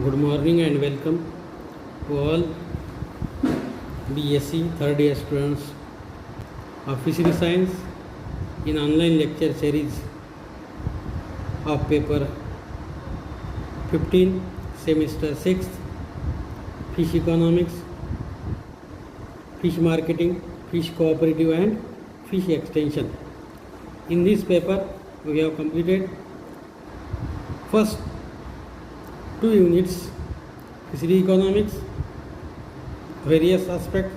Good morning and welcome to all BSc third year students of Fishery Science in online lecture series of paper 15 semester 6th Fish Economics, Fish Marketing, Fish Cooperative and Fish Extension. In this paper we have completed first 2 units, fishery economics, various aspects.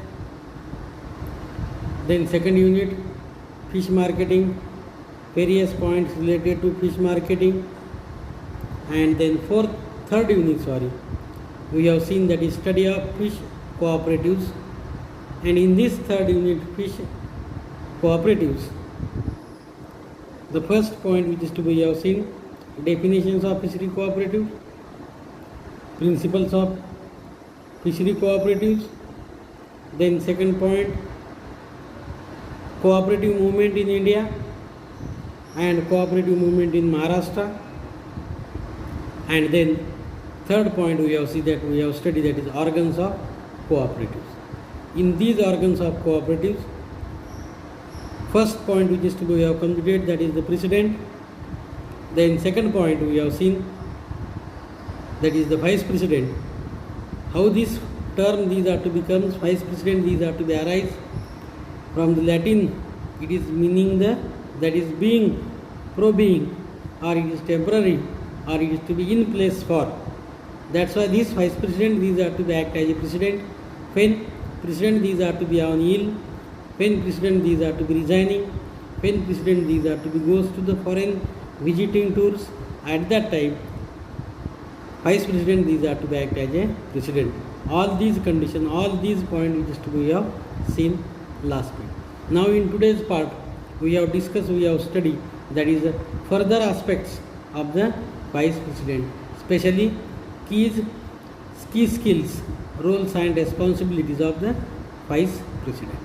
Then second unit, fish marketing, various points related to fish marketing. And then third unit, we have seen that is study of fish cooperatives. And in this third unit, fish cooperatives, the first point which is to be have seen definitions of fishery cooperative, principles of fishery cooperatives. Then second point, cooperative movement in India and cooperative movement in Maharashtra. And then third point we have seen that we have studied, that is organs of cooperatives. In these organs of cooperatives, first point which is to be have completed, that is the president. Then second point we have seen, that is the vice president. How this term these are to become vice president, these are to be arise from the Latin. It is meaning that is being, pro being, or it is temporary, or it is to be in place for. That's why this vice president these are to be act as a president. When president these are to be on ill. When president these are to be resigning. When president these are to be goes to the foreign visiting tours. At that time, vice president these are to be act as a president. All these conditions, all these points which is to be have seen last week. Now in today's part we have discussed, we have studied, that is further aspects of the vice president, especially key skills, roles and responsibilities of the vice president.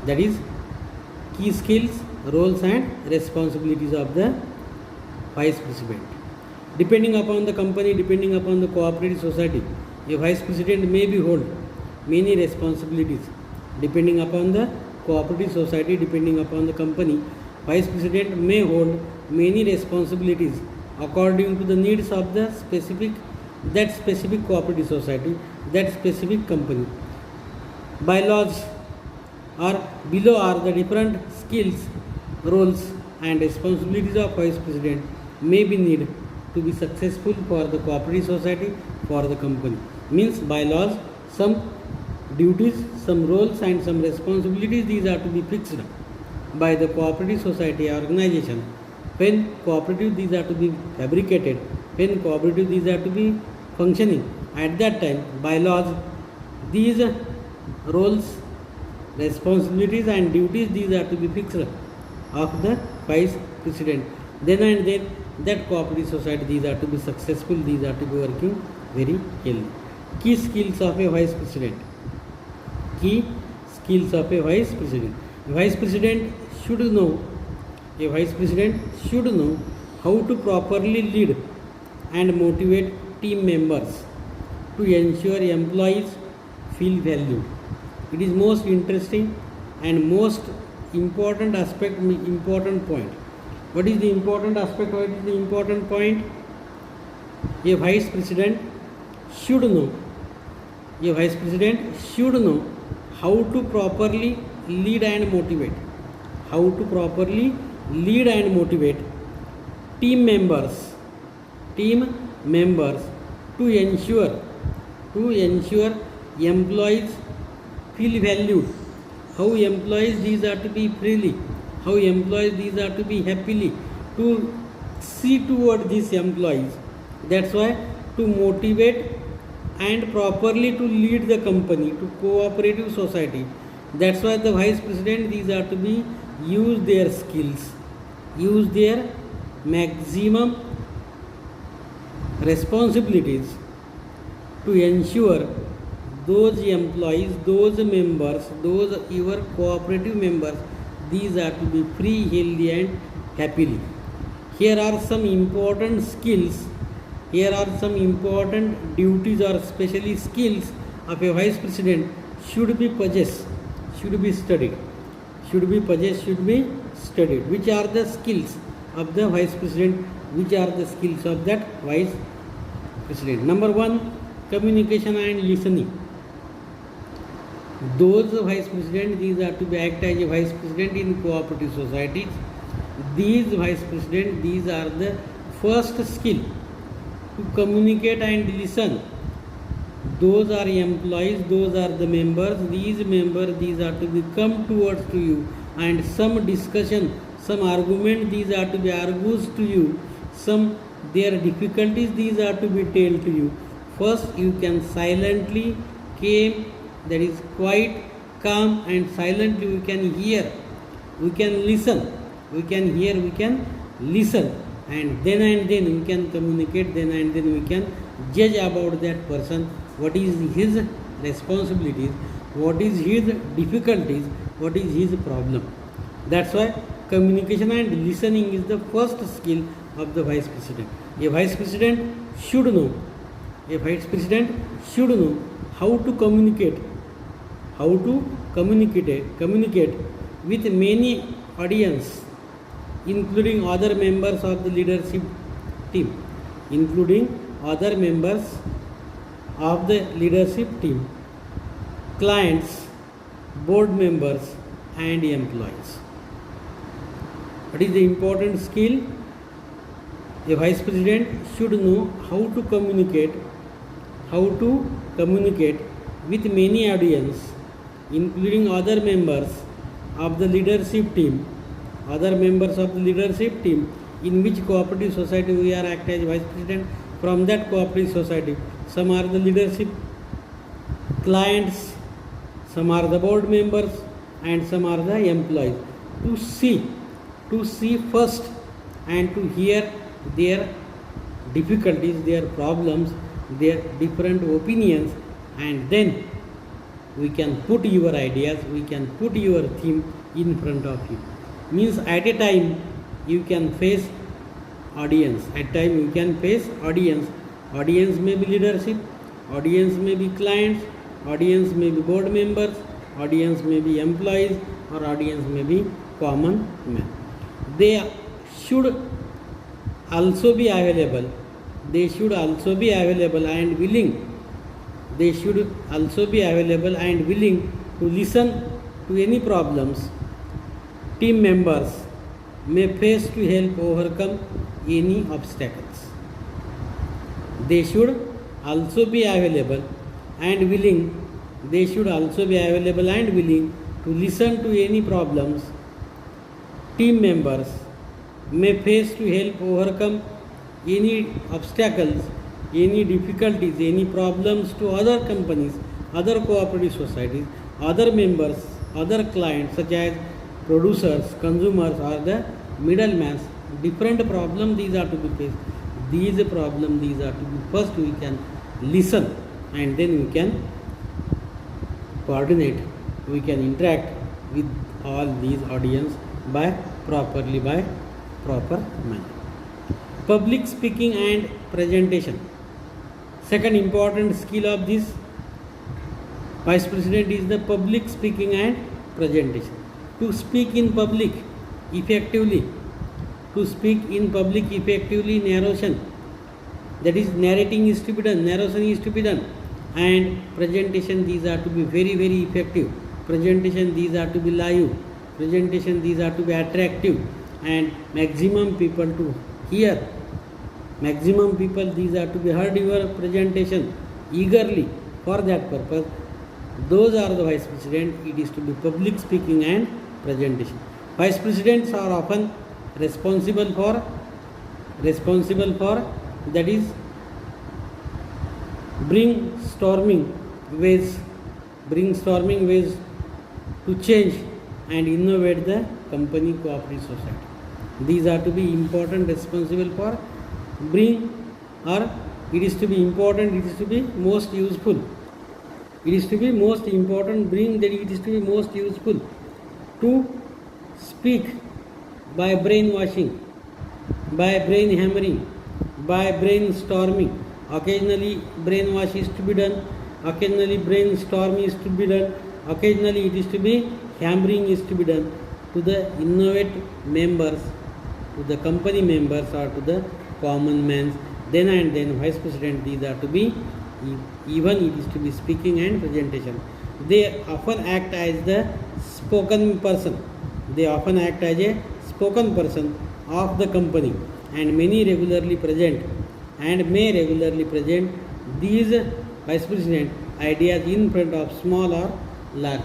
That is key skills, roles and responsibilities of the vice president. Depending upon the company, depending upon the cooperative society, a vice president may be hold many responsibilities. Depending upon the cooperative society, depending upon the company, vice president may hold many responsibilities according to the needs of the specific cooperative society, that specific company. Bylaws or below are the different skills, roles and responsibilities of vice president may be needed to be successful for the cooperative society, for the company. Means by laws, some duties, some roles and some responsibilities, these are to be fixed by the cooperative society organization. When cooperative these are to be fabricated, when cooperative these are to be functioning, at that time by laws these roles, responsibilities and duties these are to be fixed of the vice president. Then and then that cooperative society these are to be successful, these are to be working very healthy. Key skills of a vice president. Key skills of a vice president. A vice president should know how to properly lead and motivate team members to ensure employees feel valued. It is most interesting and most important aspect, important point. What is the important aspect? What is the important point? A vice president should know how to properly lead and motivate. How to properly lead and motivate team members to ensure employees feel valued. How employees these are to be freely, how employees these are to be happily, to see toward these employees. That's why to motivate and properly to lead the company, to cooperative society. That's why the vice president these are to be use their skills, use their maximum responsibilities to ensure those employees, those members, those your cooperative members, these are to be free, healthy and happily. Here are some important skills Here are some important duties or specially skills of a vice president should be possessed, should be studied. Should be possessed, should be studied. Which are the skills of the vice president? Which are the skills of that vice president? Number one, communication and listening. Those vice president, these are to be act as a vice president in cooperative societies. These vice president, these are the first skill to communicate and listen. Those are employees, those are the members. These members, these are to be come towards to you, and some discussion, some argument, these are to be argues to you. Some their difficulties, these are to be told to you. First, you can silently came, that is quite calm and silently we can hear, we can listen, we can hear, we can listen, and then we can communicate, then we can judge about that person, what is his responsibilities, what is his difficulties, what is his problem. That's why communication and listening is the first skill of the vice president. A vice president should know, a vice president should know how to communicate, communicate with many audience, including other members of the leadership team, clients, board members and employees. What is the important skill? A vice president should know how to communicate with many audience, including other members of the leadership team, in which cooperative society we are act as vice president. From that cooperative society, some are the leadership clients, some are the board members and some are the employees. To see first and to hear their difficulties, their problems, their different opinions, and then we can put your ideas, we can put your theme in front of you. Means at a time you can face audience, audience may be leadership, audience may be clients, audience may be board members, audience may be employees, or audience may be common man. They should also be available, and willing, to listen to any problems team members may face to help overcome any obstacles. They should also be available and willing, to listen to any problems team members may face to help overcome any obstacles, any difficulties, any problems to other companies, other cooperative societies, other members, other clients such as producers, consumers, or the middlemen. Different problems these are to be faced. These problems these are to be first we can listen, and then we can coordinate, we can interact with all these audience by proper manner. Public speaking and presentation. Second important skill of this vice president is the public speaking and presentation. To speak in public effectively, narration, that is narrating is to be done, narration is to be done, and presentation these are to be very effective. Presentation these are to be live, presentation these are to be attractive, and maximum people to hear, maximum people these are to be heard your presentation eagerly. For that purpose, those are the vice president. It is to be public speaking and presentation. Vice presidents are often responsible for that is brainstorming ways to change and innovate the company cooperative society. These are to be important, responsible for it is to be important, it is to be most useful, it is to be most important, it is to be most useful to speak by brainwashing, by brain hammering, by brainstorming. Occasionally brainwash is to be done, occasionally brainstorming is to be done, occasionally it is to be hammering is to be done to the innovate members, to the company members or to the common man. Then and then vice president, these are to be, even it is to be speaking and presentation. They often act as the spoken person. They often act as a spoken person of the company and many regularly present and may regularly present these vice president ideas in front of small or large.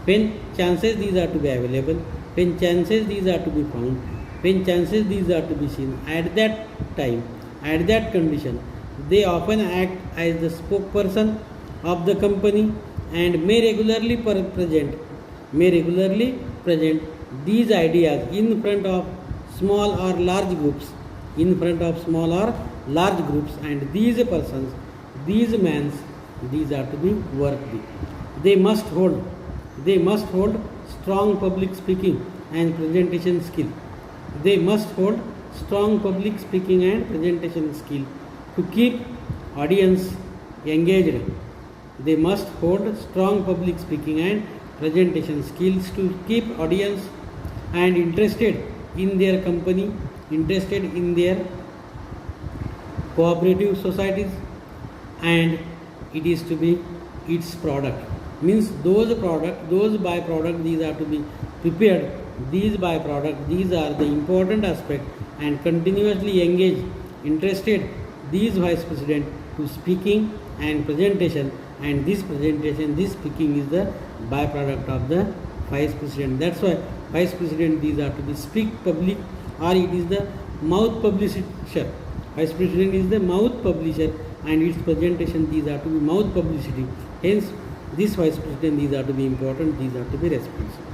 When chances these are to be available, when chances these are to be found, when chances these are to be seen, at that time, at that condition, they often act as the spokesperson of the company and may regularly present these ideas in front of small or large groups, in front of small or large groups, and these persons, these men, these are to be worthy. They must hold strong public speaking and presentation skill. They must hold strong public speaking and presentation skill to keep audience engaged. They must hold strong public speaking and presentation skills to keep audience and interested in their company, interested in their cooperative societies, and it is to be its product. Means those byproduct, these are to be prepared. These byproduct, these are the important aspect, and continuously engage, interested these vice president to speaking and presentation, and this presentation, this speaking is the byproduct of the vice president. That's why vice president, these are to be speak public, or it is the mouth publisher. Vice president is the mouth publisher and its presentation, these are to be mouth publicity. Hence this vice president, these are to be important, these are to be responsible.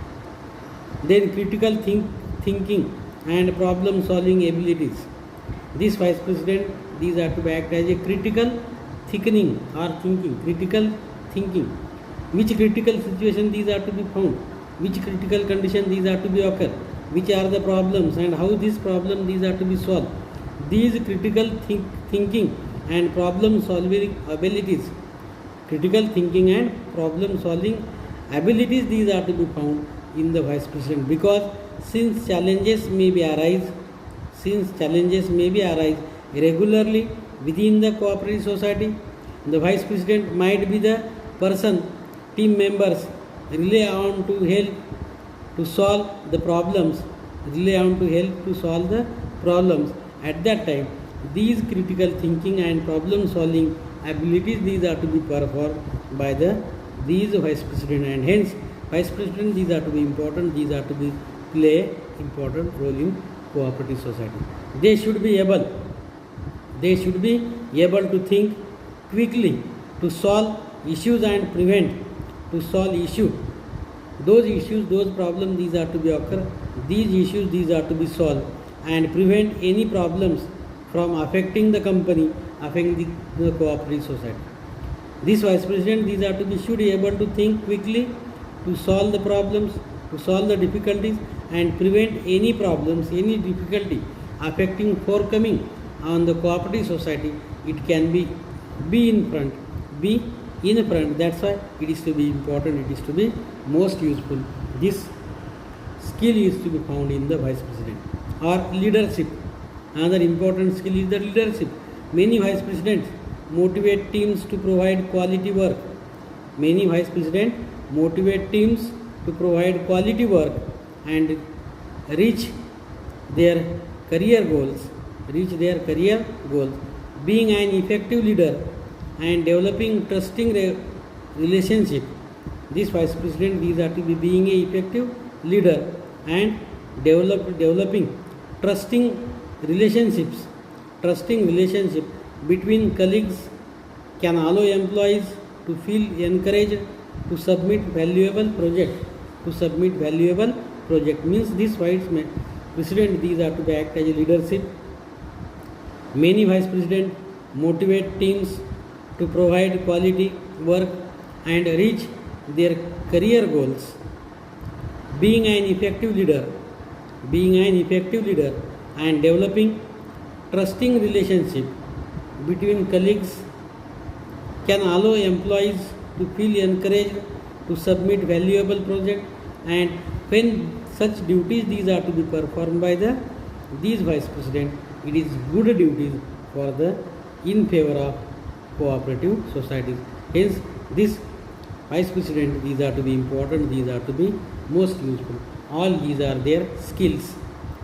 Then critical thinking and problem solving abilities. This vice president, these are to act as a critical thinking or thinking, critical thinking. Which critical situation these are to be found, which critical condition these are to be occur, which are the problems and how this problem these are to be solved. These critical thinking and problem solving abilities, critical thinking and problem solving abilities, these are to be found in the vice president, because since challenges may be arise regularly within the cooperative society, the vice president might be the person team members rely on to help to solve the problems, At that time, these critical thinking and problem solving abilities, these are to be performed by these vice president, and hence vice president, these are to be important, these are to be play important role in cooperative society. They should be able to think quickly to solve issues and prevent to solve issue. Those issues, those problems, these are to be occur. These issues, these are to be solved and prevent any problems from affecting the company, affecting the cooperative society. This vice president, these are to be should be able to think quickly to solve the problems, to solve the difficulties and prevent any problems, any difficulty affecting forthcoming on the cooperative society. It can be in front. That's why it is to be important, it is to be most useful. This skill is to be found in the vice president. Or leadership. Another important skill is the leadership. Many vice presidents motivate teams to provide quality work. Many vice presidents motivate teams to provide quality work and reach their career goals. Being an effective leader and developing trusting relationship. This vice president, these are to be being an effective leader and developing trusting relationship between colleagues can allow employees to feel encouraged to submit valuable project. Means this vice president, these are to act as a leadership. Many vice presidents motivate teams to provide quality work and reach their career goals. Being an effective leader and developing trusting relationship between colleagues, can allow employees to feel encouraged to submit valuable project, and when such duties these are to be performed by these vice president, it is good duties for the in favor of cooperative societies. Hence this vice president, these are to be important, these are to be most useful. All these are their skills,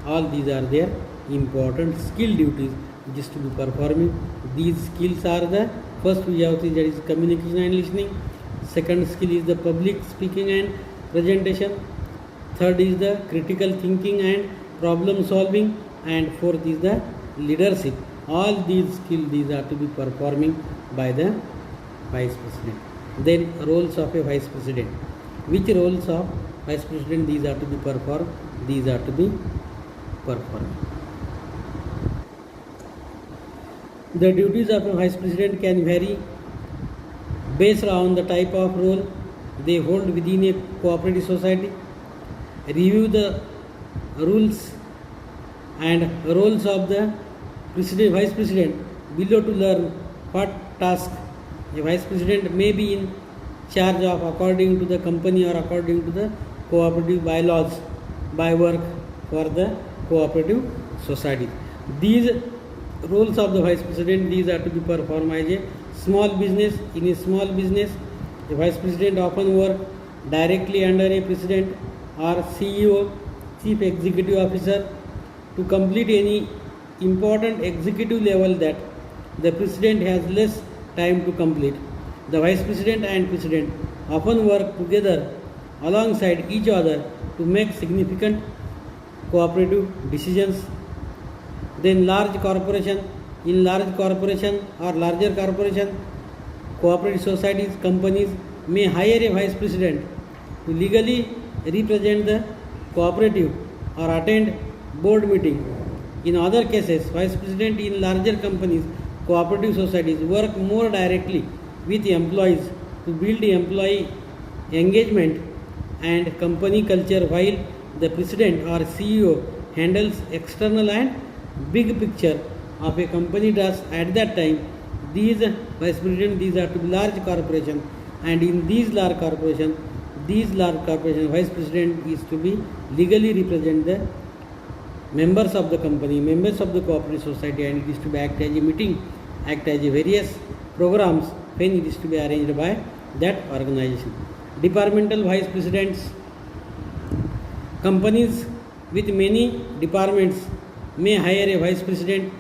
all these are their important skill duties which is to be performing. These skills are the first we have that is communication and listening, second skill is the public speaking and presentation, third is the critical thinking and problem solving, and fourth is the leadership. All these skills these are to be performing by the vice president. Then roles of a vice president. Which roles of vice president these are to be performed? These are to be performed. The duties of a vice president can vary based on the type of role they hold within a cooperative society. Review the rules and roles of the president, vice president below to learn what task a vice president may be in charge of according to the company or according to the cooperative bylaws by work for the cooperative society. These roles of the vice president these are to be performed as a small business. In a small business, the vice president often work directly under a president or CEO, chief executive officer, to complete any important executive level that the president has less time to complete. The vice president and president often work together alongside each other to make significant cooperative decisions. Then large corporation, in large corporation or larger corporation, cooperative societies, companies may hire a vice president to legally represent the cooperative or attend board meeting. In other cases, vice president in larger companies, cooperative societies work more directly with employees to build employee engagement and company culture, while the president or CEO handles external and big picture of a company does at that time. These vice president these are to be large corporation, and in these large corporation vice president is to be legally represent the members of the company, members of the cooperative society, and it is to be act as a meeting, act as a various programs when it is to be arranged by that organization. Departmental vice presidents. Companies with many departments may hire a vice president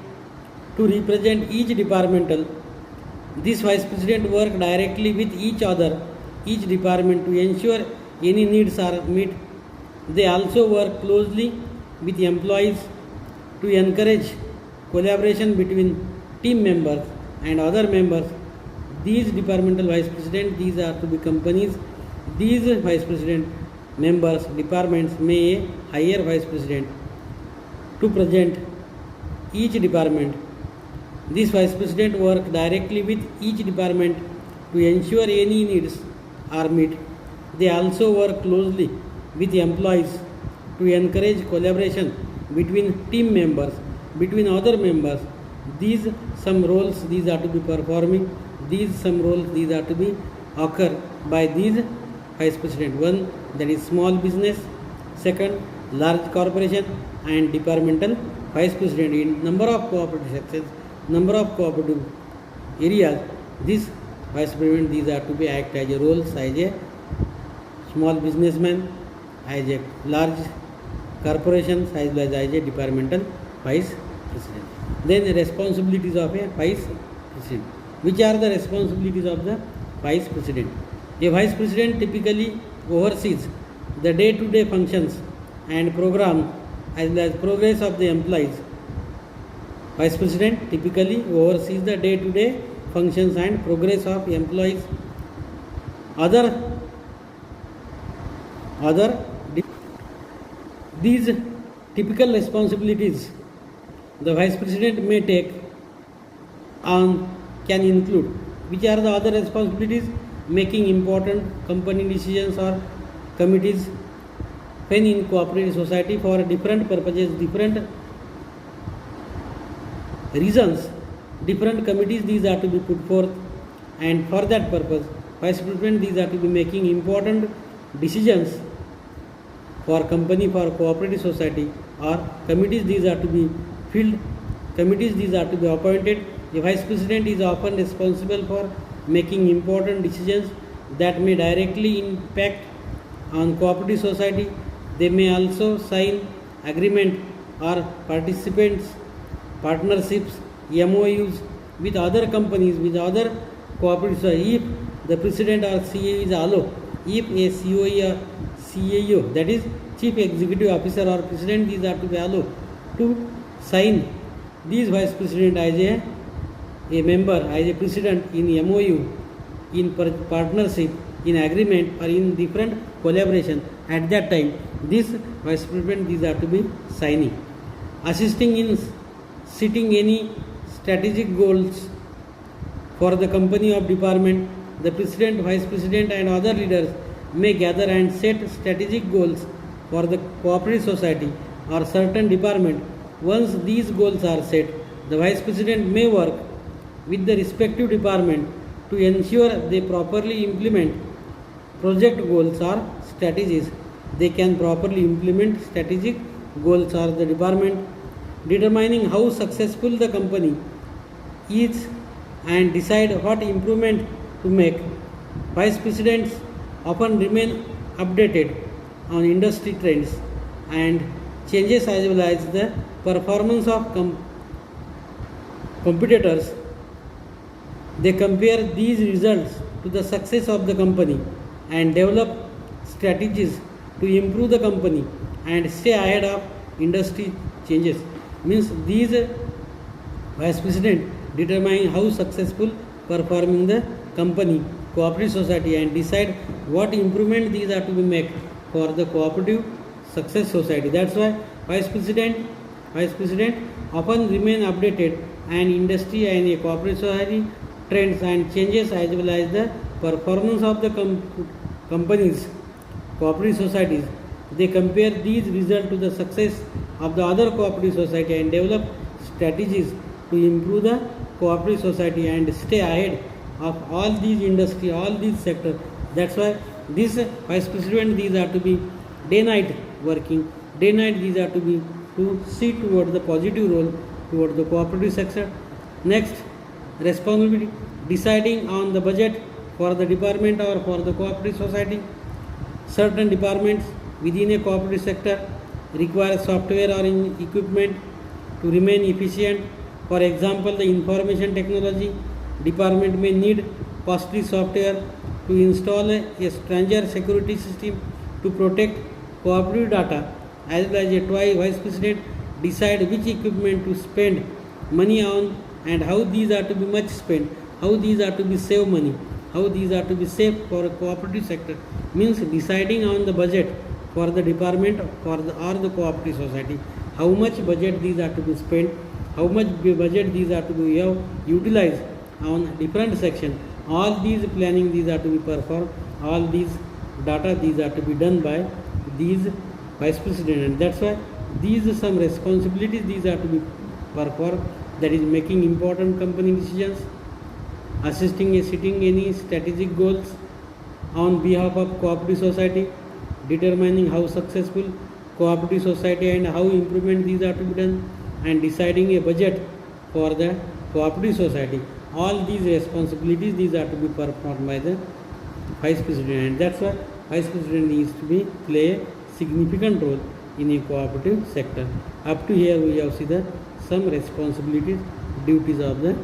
to represent each departmental. This vice president work directly with each department to ensure any needs are met. They also work closely with employees to encourage collaboration between team members and other members. These departmental vice president these are to be companies. These vice president members departments may hire vice president to present each department. This vice president work directly with each department to ensure any needs are met. They also work closely with employees to encourage collaboration between team members, between other members. These some roles these are to be performing. These some roles these are to be occur by these vice president. One, that is small business. Second, large corporation, and departmental vice president. In number of cooperative sections, number of cooperative areas, this vice president these are to be act as a roles as a small businessman, as a large corporation, as well as a departmental vice president. Then the responsibilities of a vice president. Which are the responsibilities of the vice president? A vice president typically oversees the day-to-day functions and program as well as progress of the employees. Vice president typically oversees the day-to-day functions and progress of employees. These typical responsibilities the vice president may take on can include. Which are the other responsibilities? Making important company decisions or committees when in cooperative society for different purposes, different reasons, different committees these are to be put forth, and for that purpose vice president these are to be making important decisions for company, for cooperative society, or committees these are to be filled, committees these are to be appointed. The vice president is often responsible for making important decisions that may directly impact on cooperative society. They may also sign agreement or partnerships, MOUs with other companies, with other cooperative society. If the president or CEO is allowed, if a COE or CAO, that is chief executive officer or president, these are to be allowed to sign these vice president as a member, as a president in MOU, in partnership, in agreement, or in different collaboration. At that time, this vice president these are to be signing. Assisting in setting any strategic goals for the company or department, the president, vice president, and other leaders may gather and set strategic goals for the cooperative society or certain department. Once these goals are set, the vice president may work with the respective department to ensure they properly implement project goals or strategies. They can properly implement strategic goals or the department, determining how successful the company is and decide what improvement to make. Vice presidents often remain updated on industry trends and changes as well as the performance of competitors. They compare these results to the success of the company and develop strategies to improve the company and stay ahead of industry changes. Means these vice president determine how successful performing the company, cooperative society, and decide what improvement these are to be made for the cooperative success society. That's why vice president often remain updated and industry and a cooperative society trends and changes as well as the performance of the companies, cooperative societies. They compare these results to the success of the other cooperative society and develop strategies to improve the cooperative society and stay ahead of all these industry, all these sectors. That's why this vice president these are to be day night working, day night these are to be to see toward the positive role toward the cooperative sector. Next, responsibility, deciding on the budget for the department or for the cooperative society. Certain departments within a cooperative sector require software or equipment to remain efficient. For example, the information technology department may need costly software to install a stranger security system to protect cooperative data. As well as a vice president decide which equipment to spend money on and how these are to be much spent, how these are to be save money, how these are to be saved for a cooperative sector. Means deciding on the budget for the department or the cooperative society, how much budget these are to be spent, how much budget these are to be utilized on different section. All these planning these are to be performed, all these data these are to be done by these vice president, and that's why these are some responsibilities these are to be performed, that is making important company decisions, assisting in setting any strategic goals on behalf of cooperative society, determining how successful cooperative society and how improvement these are to be done, and deciding a budget for the cooperative society. All these responsibilities these are to be performed by the vice president, and that's why vice president needs to be play a significant role in a cooperative sector. Up to here we have seen some responsibilities, duties of the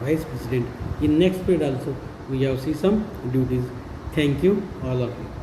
vice president. In next period also we have see some duties. Thank you all of you.